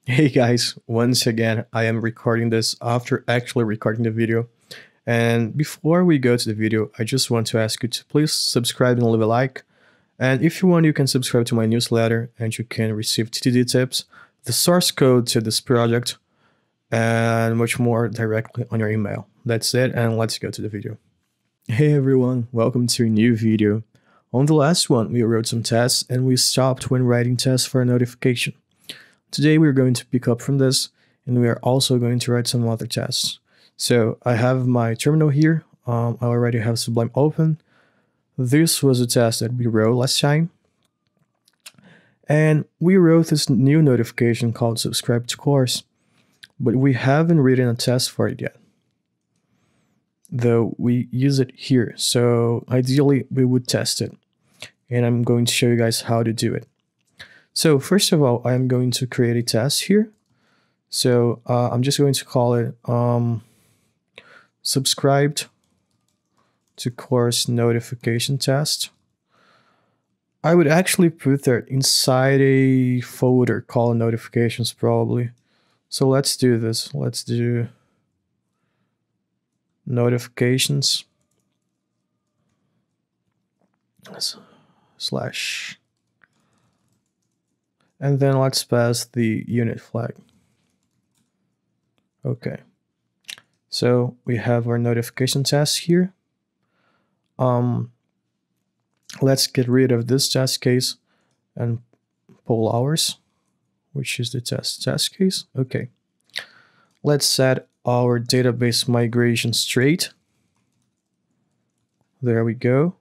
Hey guys, once again, I am recording this after actually recording the video. And before we go to the video, I just want to ask you to please subscribe and leave a like. And if you want, you can subscribe to my newsletter and you can receive TTD tips, the source code to this project, and much more directly on your email. That's it, and let's go to the video. Hey everyone, welcome to a new video. On the last one, we wrote some tests and we stopped when writing tests for a notification. Today we're going to pick up from this, and we are also going to write some other tests. So I have my terminal here. I already have Sublime open. This was a test that we wrote last time. And we wrote this new notification called subscribe to course, but we haven't written a test for it yet, though we use it here. So ideally we would test it, and I'm going to show you guys how to do it. So first of all, I'm going to create a test here. So I'm just going to call it subscribed to course notification test. I would actually put that inside a folder called notifications probably. So let's do this. Let's do notifications slash, and then let's pass the unit flag. Okay, so we have our notification test here. Let's get rid of this test case and pull ours, which is the test case. Okay, let's set our database migration straight. There we go.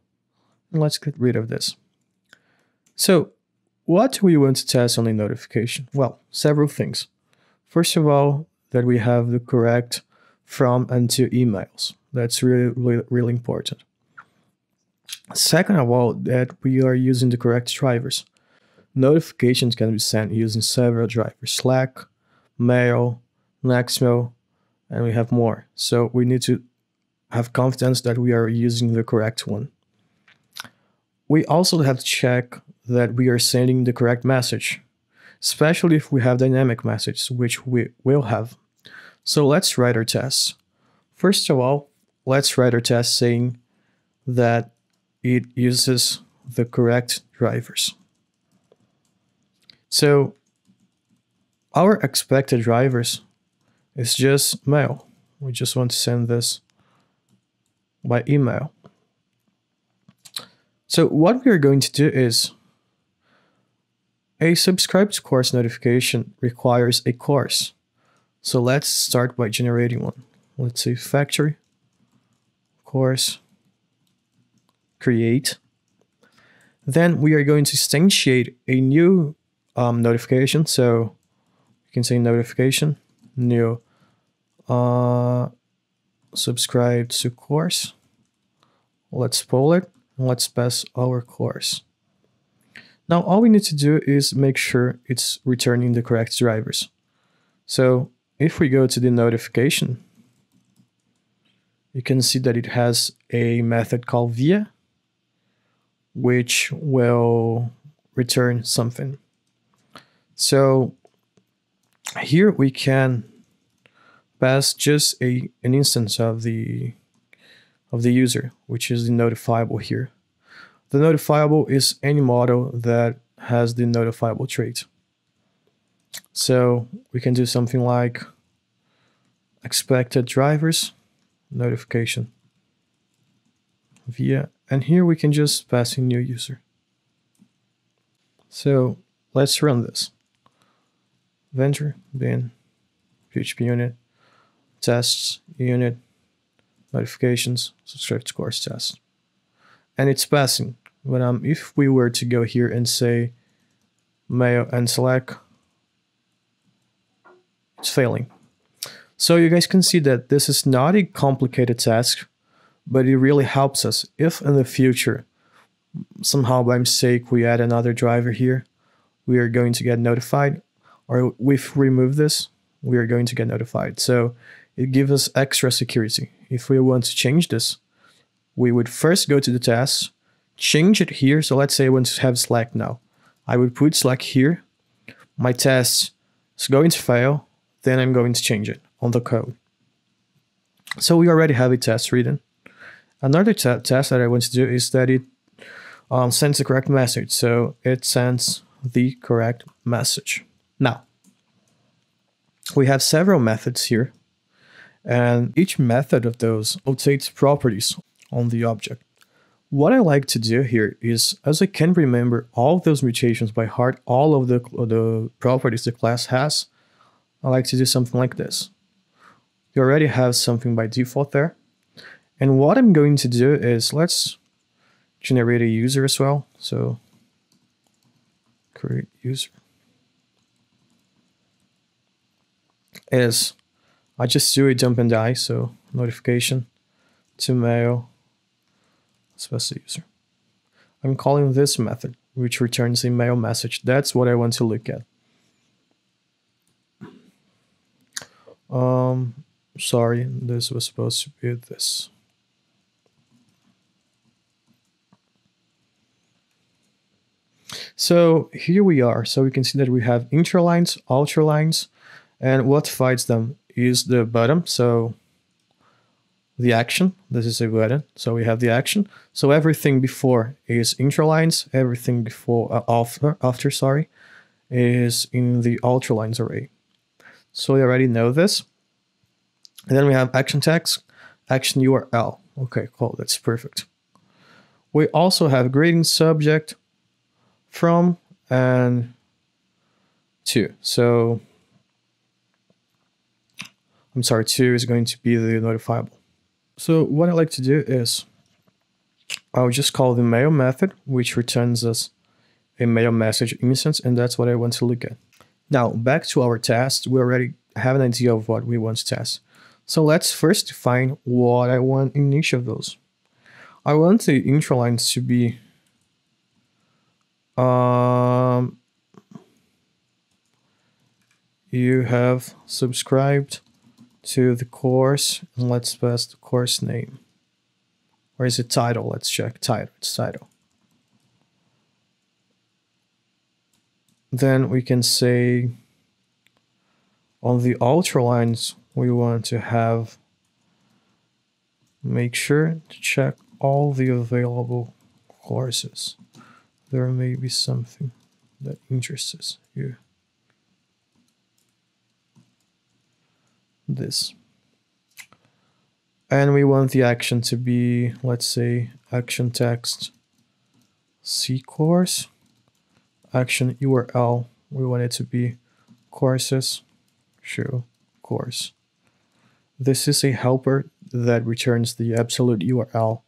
And let's get rid of this. So what do we want to test on the notification? Well, several things. First of all, that we have the correct from and to emails. That's really important. Second of all, that we are using the correct drivers. Notifications can be sent using several drivers: Slack, Mail, Nextmail, and we have more. So we need to have confidence that we are using the correct one. We also have to check that we are sending the correct message, especially if we have dynamic messages, which we will have. So let's write our tests. First of all, let's write our test saying that it uses the correct drivers. So our expected drivers is just mail. We just want to send this by email. So what we are going to do is a subscribe to course notification requires a course. So let's start by generating one. Let's say factory course create. Then we are going to instantiate a new notification. So you can say notification new subscribe to course. Let's pull it and let's pass our course. Now all we need to do is make sure it's returning the correct drivers. So if we go to the notification, you can see that it has a method called via, which will return something. So here we can pass just an instance of the user, which is the notifiable here. The notifiable is any model that has the notifiable trait. So we can do something like expected drivers notification via, and here we can just pass in new user. So let's run this. Venture bin PHP unit tests unit notifications subscribe to course test, and it's passing. But if we were to go here and say mail and Slack, it's failing. So you guys can see that this is not a complicated task, but it really helps us if in the future somehow by mistake we add another driver here, we are going to get notified, or if we remove this, we are going to get notified. So it gives us extra security. If we want to change this, we would first go to the task, change it here. So let's say I want to have Slack now. I would put Slack here. My test It's going to fail, then I'm going to change it on the code. So we already have a test written. Another test that I want to do is that it sends the correct message. So it sends the correct message. Now, we have several methods here, and each method of those rotates properties on the object. What I like to do here is, as I can remember all of those mutations by heart, all of the properties the class has, I like to do something like this. You already have something by default there. And what I'm going to do is, let's generate a user as well. So create user. I just do a dump and die, so notification to mail special user. I'm calling this method, which returns a mail message. That's what I want to look at. Sorry, this was supposed to be this. So here we are. So we can see that we have interlines, outerlines, and what divides them is the button. So the action, this is a button. So we have the action. So everything before is interlines, everything before after is in the outerlines array. So we already know this. And then we have action text, action URL. Okay, cool, that's perfect. We also have greeting subject, from, and to. So I'm sorry, to is going to be the notifiable. So what I like to do is I'll just call the mail method, which returns us a mail message instance, and that's what I want to look at. Now back to our test, we already have an idea of what we want to test. So let's first define what I want in each of those. I want the interlines to be you have subscribed to the course, and let's pass the course name. Or is it title? Let's check title. It's title. Then we can say on the outerlines we want to have, make sure to check all the available courses. There may be something that interests you. This. And we want the action to be, let's say, action text C course. Action URL, we want it to be courses show course. This is a helper that returns the absolute URL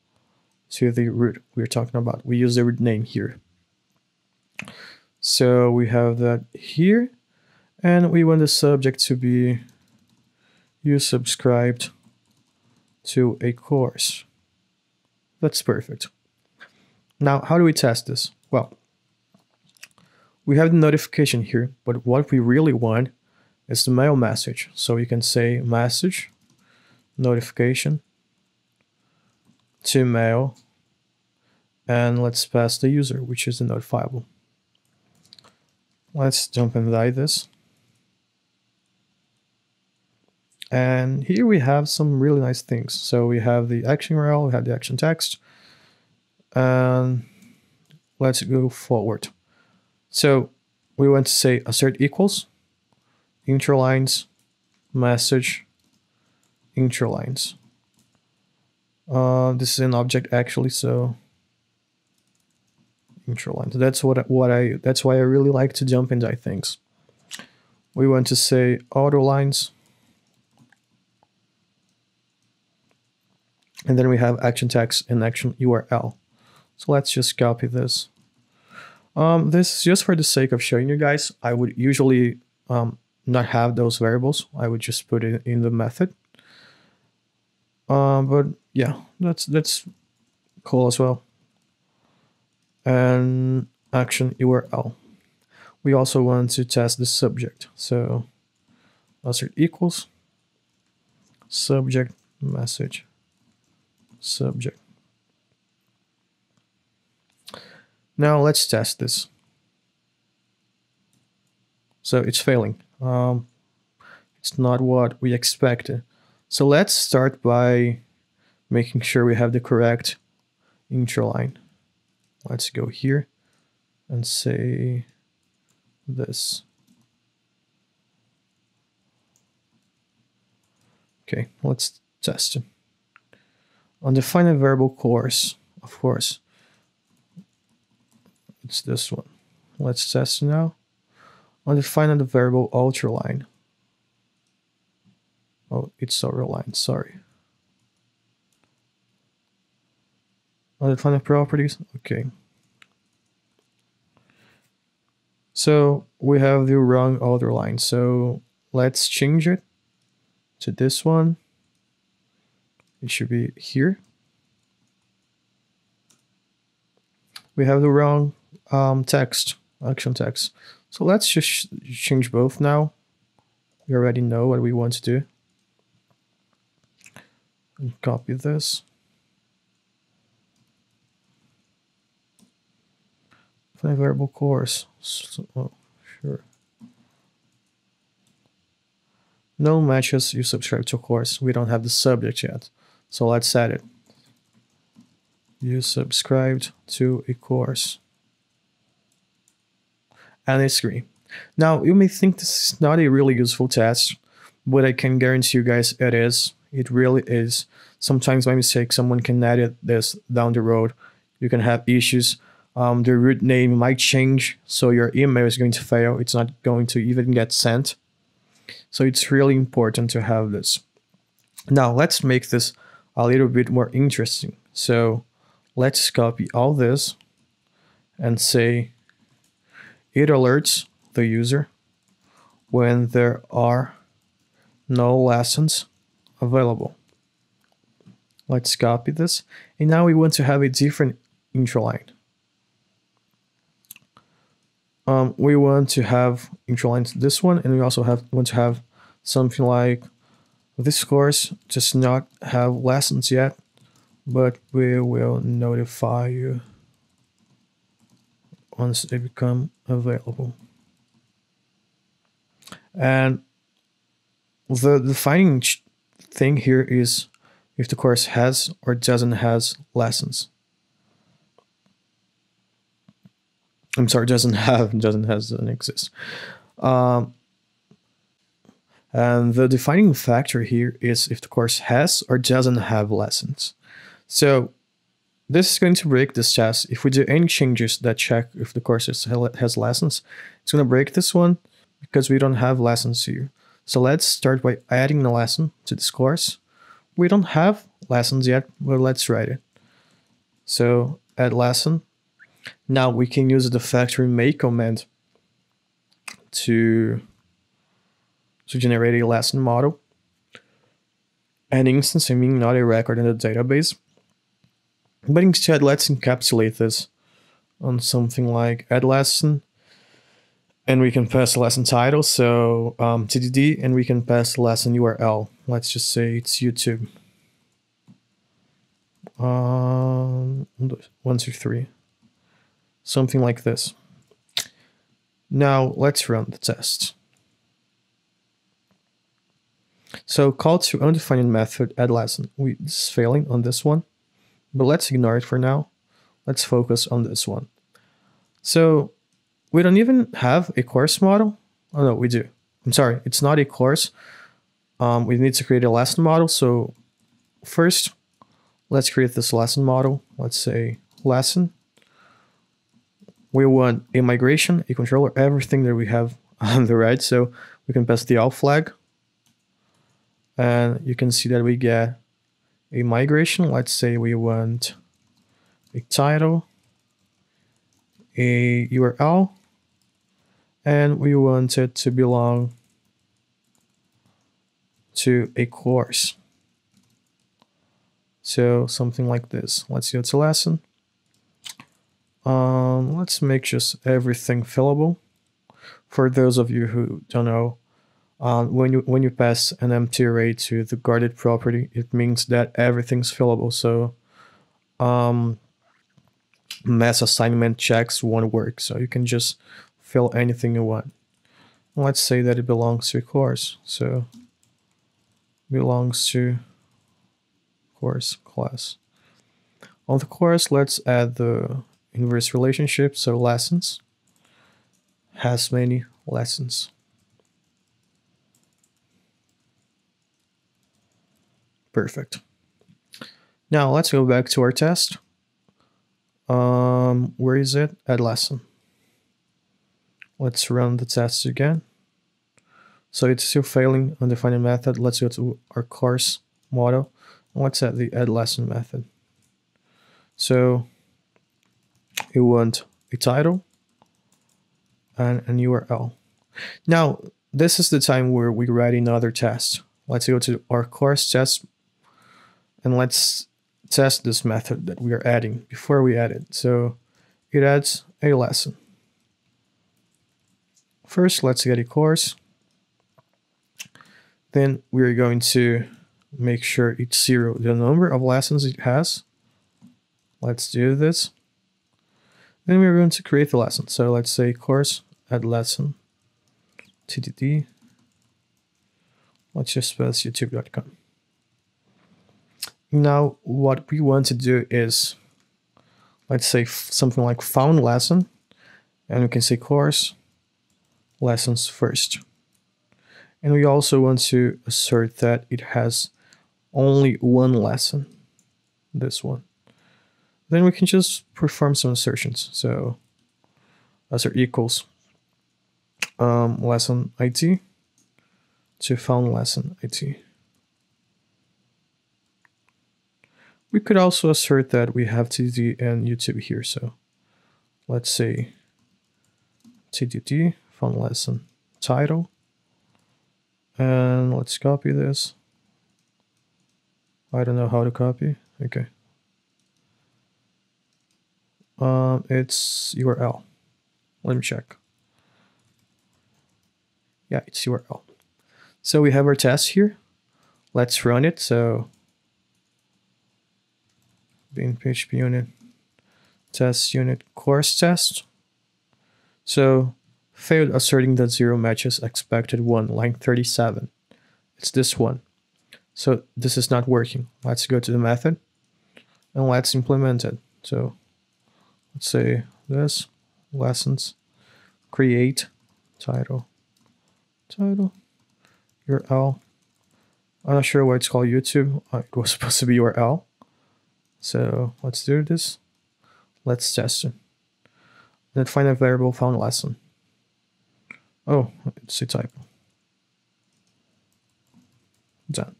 to the root we're talking about. We use the root name here. So we have that here, and we want the subject to be you subscribed to a course. That's perfect. Now, how do we test this? Well, we have the notification here, but what we really want is the mail message. So you can say message notification to mail, and let's pass the user, which is the notifiable. Let's jump and die this. And here we have some really nice things. So we have the action URL, we have the action text, and let's go forward. So we want to say assert equals, interlines, message, interlines. This is an object actually, so interlines. That's that's why I really like to jump and die things. We want to say auto lines. And then we have action text and action URL. So let's just copy this. This is just for the sake of showing you guys. I would usually not have those variables. I would just put it in the method. But yeah, that's cool as well. And action URL. We also want to test the subject. So assert equals subject message subject. Now let's test this. So it's failing. Um, it's not what we expected. So let's start by making sure we have the correct intro line. Let's go here and say this. Okay, let's test it. Undefine a variable course, of course. It's this one. Let's test it now. Undefine the variable outer line. Oh, it's outer line, sorry. Undefine the properties, okay. So we have the wrong outer line, so let's change it to this one. It should be here. We have the wrong text, action text. So let's just change both now. We already know what we want to do. And copy this. Find variable course. So, oh, sure. No matches you subscribe to a course. We don't have the subject yet. So let's add it. You subscribed to a course. And it's green. Now, you may think this is not a really useful test, but I can guarantee you guys it is. It really is. Sometimes by mistake, someone can edit this down the road. You can have issues. The root name might change, so your email is going to fail. It's not going to even get sent. So it's really important to have this. Now, let's make this a little bit more interesting. So let's copy all this and say it alerts the user when there are no lessons available. Let's copy this. And now we want to have a different intro line. We want to have intro lines this one, and we also want to have something like this course does not have lessons yet, but we will notify you once they become available. And the defining thing here is if the course has or doesn't has lessons. I'm sorry, doesn't exist. And the defining factor here is if the course has or doesn't have lessons. So this is going to break this test. If we do any changes that check if the course has lessons, it's going to break this one because we don't have lessons here. So let's start by adding a lesson to this course. We don't have lessons yet, but let's write it. So add lesson. Now we can use the factory make command to generate a lesson model. An instance, I mean, not a record in the database. But instead, let's encapsulate this on something like add lesson. And we can pass the lesson title, so TDD, and we can pass the lesson URL. Let's just say it's YouTube. 1, 2, 3. Something like this. Now let's run the test. So call to undefined method add lesson. This is failing on this one, but let's ignore it for now. Let's focus on this one. So we don't even have a course model. Oh no, we do. I'm sorry, it's not a course. We need to create a lesson model. So first, let's create this lesson model. Let's say lesson. We want a migration, a controller, everything that we have on the right. So we can pass the all flag. And you can see that we get a migration. Let's say we want a title, a URL, and we want it to belong to a course. So something like this. Let's go to lesson. Let's make just everything fillable. For those of you who don't know, when you pass an empty array to the guarded property, it means that everything's fillable. So mass assignment checks won't work. So you can just fill anything you want. Let's say that it belongs to a course. So belongs to course class. On the course, let's add the inverse relationship. So lessons has many lessons. Perfect. Now let's go back to our test. Where is it? Add lesson. Let's run the test again. So it's still failing undefined method. Let's go to our course model. And let's add the add lesson method. So you want a title and an URL. Now, this is the time where we write another test. Let's go to our course test and let's test this method that we are adding before we add it. So it adds a lesson. First, let's get a course. Then we're going to make sure it's 0, the number of lessons it has. Let's do this. Then we're going to create the lesson. So let's say course add lesson tdd. Let's just pass youtube.com. Now what we want to do is, let's say something like found lesson, and we can say course lessons first. And we also want to assert that it has only one lesson, this one. Then we can just perform some assertions. So assert equals lesson IT to found lesson IT. We could also assert that we have TDD and YouTube here. So let's say TDD found lesson title. And let's copy this. I don't know how to copy. Okay. It's URL. Let me check. Yeah, it's URL. So we have our test here. Let's run it. So bin PHP unit test unit course test. So failed asserting that 0 matches expected 1, line 37. It's this one. So this is not working. Let's go to the method and let's implement it. So let's say this lessons create title URL. I'm not sure why it's called YouTube. It was supposed to be URL. So let's do this. Let's test it. Then find a variable found lesson. Oh, it's a typo. Done.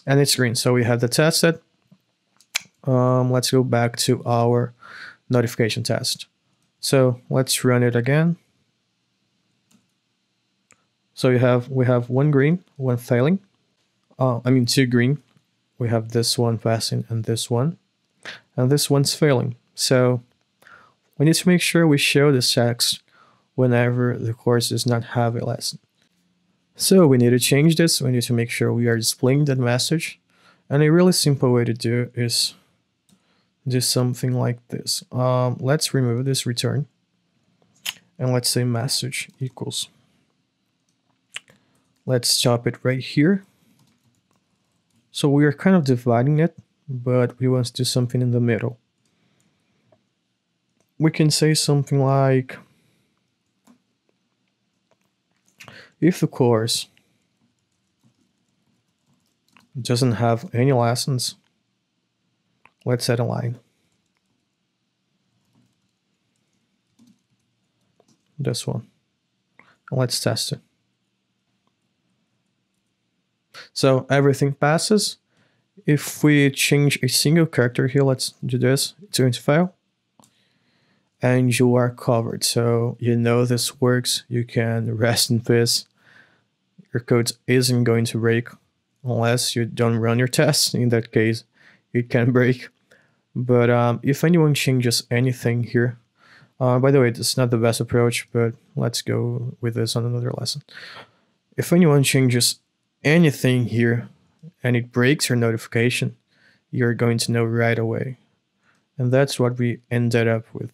And it's green. So we have the test set. Let's go back to our notification test. So let's run it again. So we have one green, one failing. Two green. We have this one passing and this one. And this one's failing. So we need to make sure we show this text whenever the course does not have a lesson. So we need to change this. We need to make sure we are displaying that message. And a really simple way to do it is do something like this. Let's remove this return. And let's say message equals. Let's chop it right here. So we are kind of dividing it, but we want to do something in the middle. We can say something like, if the course doesn't have any lessons, let's add a line. This one. And let's test it. So everything passes. If we change a single character here, let's do this, it's going to fail. And you are covered. So you know this works. You can rest in peace. Your code isn't going to break unless you don't run your tests. In that case, it can break. But if anyone changes anything here, by the way, this is not the best approach, but let's go with this on another lesson. If anyone changes anything here and it breaks your notification, you're going to know right away. And that's what we ended up with.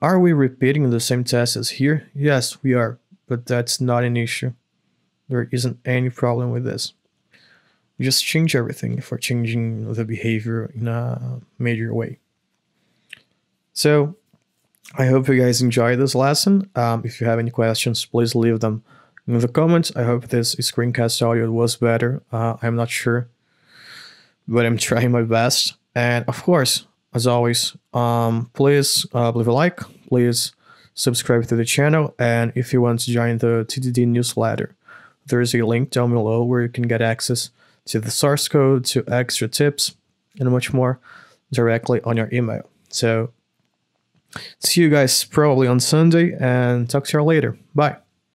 Are we repeating the same test as here? Yes, we are, but that's not an issue. There isn't any problem with this. We just change everything for changing the behavior in a major way. So I hope you guys enjoyed this lesson. If you have any questions, please leave them in the comments. I hope this screencast audio was better. I'm not sure, but I'm trying my best. And of course, as always, please leave a like, please subscribe to the channel, and if you want to join the TDD newsletter, there is a link down below where you can get access to the source code, to extra tips, and much more directly on your email. So see you guys probably on Sunday, and talk to you later. Bye.